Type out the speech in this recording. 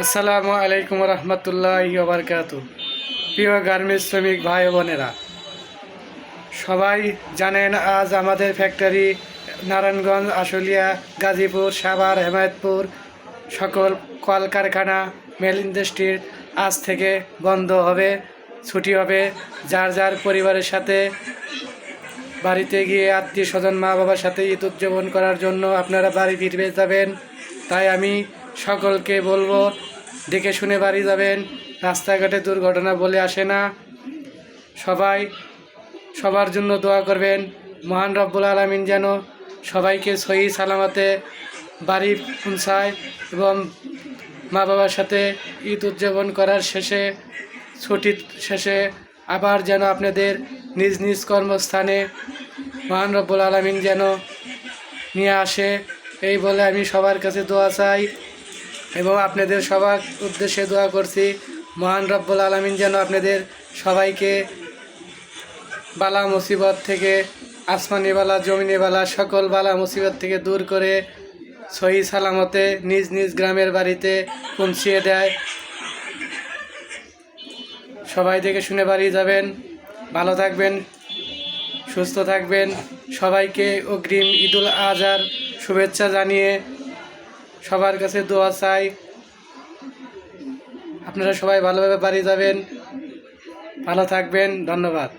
আসসালামু আলাইকুম রহমতুল্লাহি ওয়া বারাকাতুহু। প্রিয় গার্মেন্টস শ্রমিক ভাই বোনেরা, সবাই জানেন আজ আমাদের ফ্যাক্টরি নারায়ণগঞ্জ, আশুলিয়া, গাজীপুর, সাভার, হেমায়তপুর সকল কলকারখানা, মেল ইন্ডাস্ট্রির আজ থেকে বন্ধ হবে, ছুটি হবে। যার যার পরিবারের সাথে বাড়িতে গিয়ে আত্মীয় স্বজন মা বাবার সাথে ঈদ উদযাপন করার জন্য আপনারা বাড়ি ফিরবে যাবেন। তাই আমি সকলকে বলবো, দেখে শুনে বাড়ি যাবেন। রাস্তাঘাটে দুর্ঘটনা বলে আসে না। সবাই সবার জন্য দোয়া করবেন। মহান রব্বুল আলামিন যেন সবাইকে সহি সালামতে বাড়ি পৌঁছায় এবং মা বাবার সাথে ঈদ উদযাপন করার শেষে, ছুটির শেষে আবার যেন আপনাদের নিজ নিজ কর্মস্থানে মহান রব্বুল আলামিন যেন নিয়ে আসে, এই বলে আমি সবার কাছে দোয়া চাই এবং আপনাদের সবার উদ্দেশ্যে দোয়া করছি। মহান রব্বুল আলামিন যেন আপনাদের সবাইকে বালা মুসিবত থেকে, আসমানি বালা, জমিনি বালা, সকল বালা মুসিবত থেকে দূর করে সহি সালামতে নিজ নিজ গ্রামের বাড়িতে পৌঁছিয়ে দেয়। সবাই দেখে শুনে বাড়ি যাবেন। ভালো থাকবেন, সুস্থ থাকবেন। সবাইকে অগ্রিম ঈদুল আজহার শুভেচ্ছা জানিয়ে সবার কাছে দোয়া চাই। আপনারা সবাই ভালোভাবে বাড়ি যাবেন, ভালো থাকবেন। ধন্যবাদ।